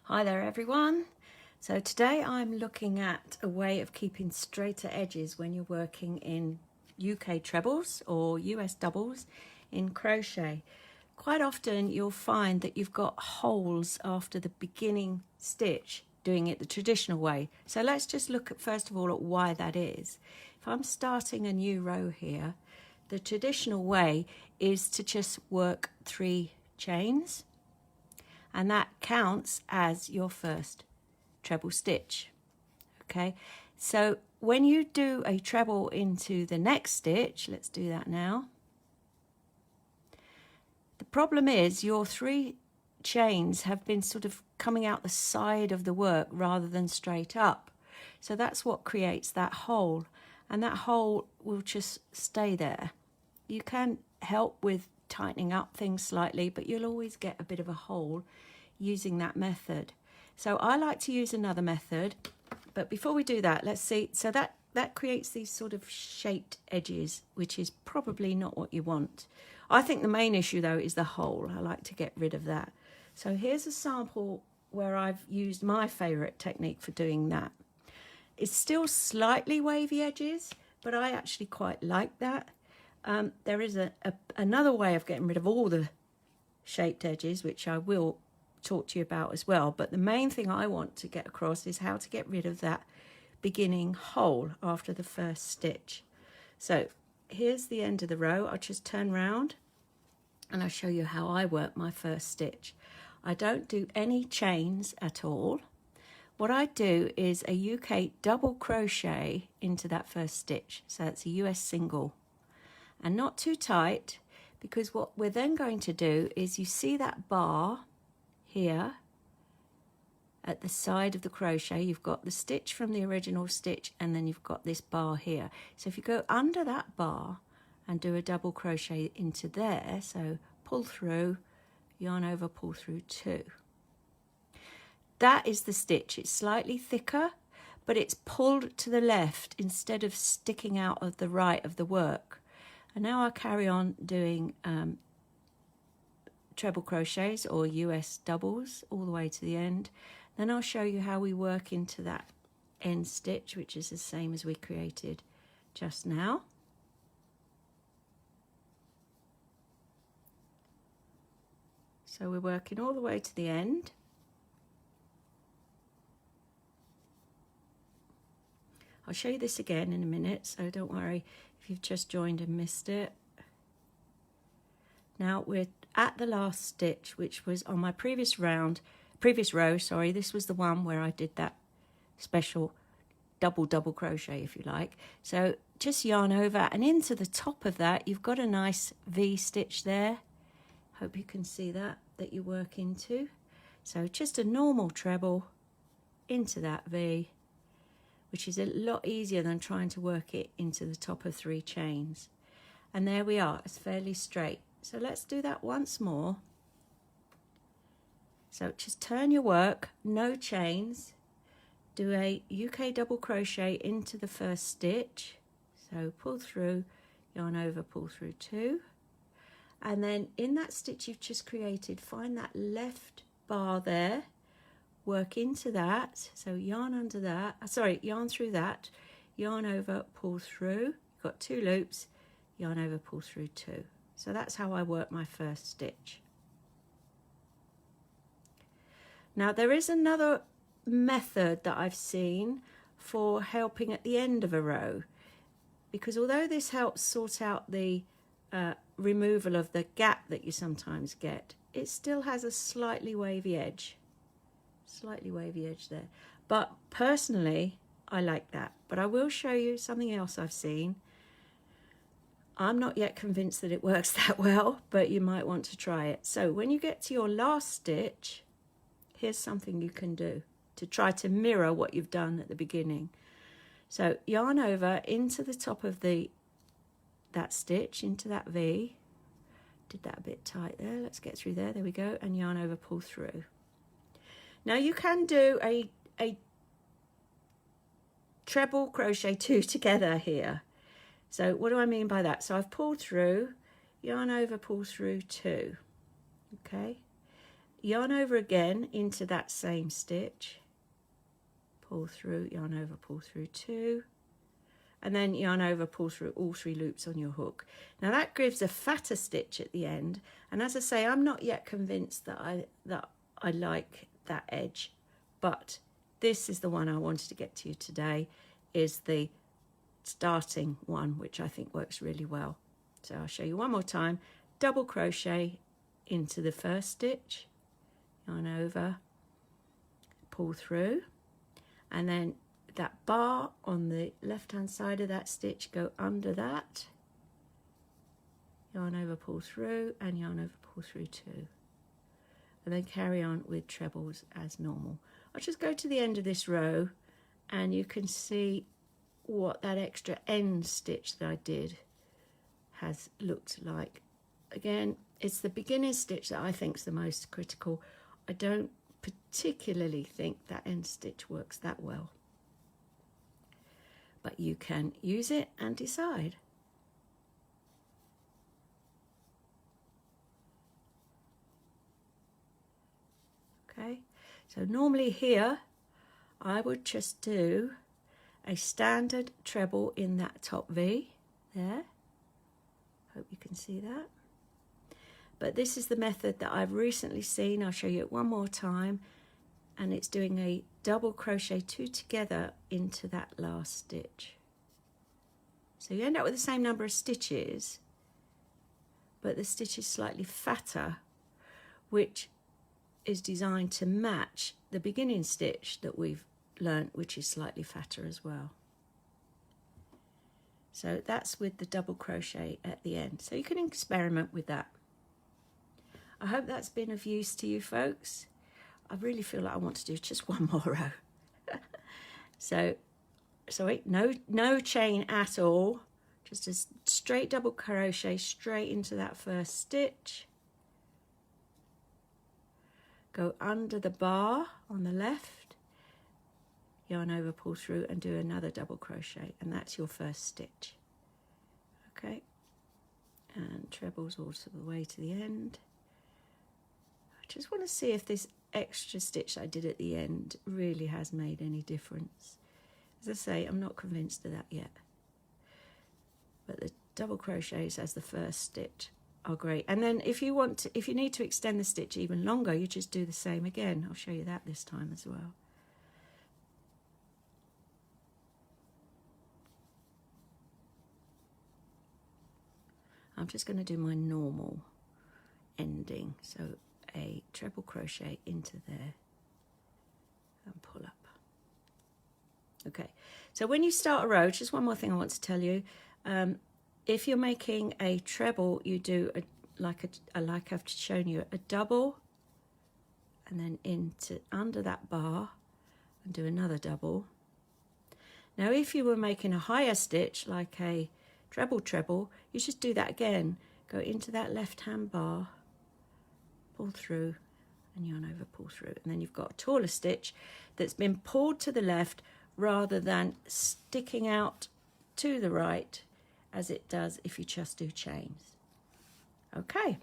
Hi there everyone. So today I'm looking at a way of keeping straighter edges when you're working in UK trebles or US doubles in crochet. Quite often you'll find that you've got holes after the beginning stitch doing it the traditional way. So let's just look at first of all at why that is. If I'm starting a new row here, the traditional way is to just work 3 chains, and that counts as your first treble stitch. Okay, so when you do a treble into the next stitch, let's do that now. The problem is your 3 chains have been sort of coming out the side of the work rather than straight up. So that's what creates that hole, and that hole will just stay there. You can help with tightening up things slightly, but you'll always get a bit of a hole using that method. So I like to use another method, but before we do that, let's see. So that creates these sort of shaped edges, which is probably not what you want. I think the main issue though is the hole. I like to get rid of that. So here's a sample where I've used my favorite technique for doing that. It's still slightly wavy edges, but I actually quite like that. There is another way of getting rid of all the shaped edges, which I will talk to you about as well, but the main thing I want to get across is how to get rid of that beginning hole after the first stitch. So here's the end of the row. I'll just turn round and I'll show you how I work my first stitch. I don't do any chains at all. What I do is a UK double crochet into that first stitch, so that's a US single, and not too tight, because what we're then going to do is, you see that bar here at the side of the crochet, you've got the stitch from the original stitch, and then you've got this bar here. So if you go under that bar and do a double crochet into there, so pull through, yarn over, pull through 2. That is the stitch. It's slightly thicker, but it's pulled to the left instead of sticking out of the right of the work. And now I'll carry on doing treble crochets or US doubles all the way to the end. Then I'll show you how we work into that end stitch, which is the same as we created just now. So we're working all the way to the end. I'll show you this again in a minute, so don't worry if you've just joined and missed it. Now we're at the last stitch, which was on my previous row. This was the one where I did that special double crochet, if you like. So just yarn over, and into the top of that you've got a nice V stitch there. Hope you can see that you work into. So just a normal treble into that V, which is a lot easier than trying to work it into the top of 3 chains. And there we are, it's fairly straight. So let's do that once more. So just turn your work, no chains, do a UK double crochet into the first stitch. So pull through, yarn over, pull through 2. And then in that stitch you've just created, find that left bar there, work into that. So yarn under that, yarn through that, yarn over, pull through. You've got 2 loops, yarn over, pull through 2. So that's how I work my first stitch. Now there is another method that I've seen for helping at the end of a row, because although this helps sort out the removal of the gap that you sometimes get, it still has a slightly wavy edge. Slightly wavy edge there. But personally, I like that. But I will show you something else I've seen. I'm not yet convinced that it works that well, but you might want to try it. So when you get to your last stitch, here's something you can do to try to mirror what you've done at the beginning. So yarn over into the top of that stitch, into that V. Did that a bit tight there. Let's get through there. There we go. And yarn over, pull through. Now you can do a treble crochet 2 together here. So what do I mean by that? So I've pulled through, yarn over, pull through 2. Okay. yarn over again into that same stitch, pull through, yarn over, pull through 2, and then yarn over, pull through all 3 loops on your hook. Now that gives a fatter stitch at the end, and as I say, I'm not yet convinced that I like that edge, but this is the one I wanted to get to you today, is the starting one, which I think works really well. So I'll show you one more time. Double crochet into the first stitch, yarn over, pull through, and then that bar on the left hand side of that stitch, go under that, yarn over, pull through, and yarn over, pull through 2, and then carry on with trebles as normal. I'll just go to the end of this row and you can see what that extra end stitch that I did has looked like. Again, it's the beginning stitch that I think is the most critical. I don't particularly think that end stitch works that well, but you can use it and decide. Okay, so normally here I would just do a standard treble in that top V there. Hope you can see that. But this is the method that I've recently seen. I'll show you it one more time, and it's doing a double crochet 2 together into that last stitch. So you end up with the same number of stitches, but the stitch is slightly fatter, which is designed to match the beginning stitch that we've learnt, which is slightly fatter as well. So that's with the double crochet at the end. So you can experiment with that. I hope that's been of use to you folks. I really feel like I want to do just one more row. So no chain at all, just a straight double crochet straight into that first stitch. Go under the bar on the left, yarn over, pull through, and do another double crochet, and that's your first stitch. Okay, and trebles all the way to the end. I just want to see if this extra stitch I did at the end really has made any difference. As I say, I'm not convinced of that yet, but the double crochets as the first stitch are great. And then if you need to extend the stitch even longer, you just do the same again. I'll show you that this time as well. I'm just going to do my normal ending, so a treble crochet into there and pull up. Okay, so when you start a row, just one more thing I want to tell you, if you're making a treble, you do like I've shown you, a double, and then into under that bar and do another double. Now if you were making a higher stitch like a treble, you just do that again. Go into that left hand bar, pull through, and yarn over, pull through, and then you've got a taller stitch that's been pulled to the left rather than sticking out to the right as it does if you just do chains. Okay,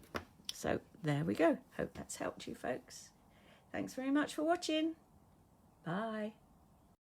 so there we go. Hope that's helped you folks. Thanks very much for watching. Bye.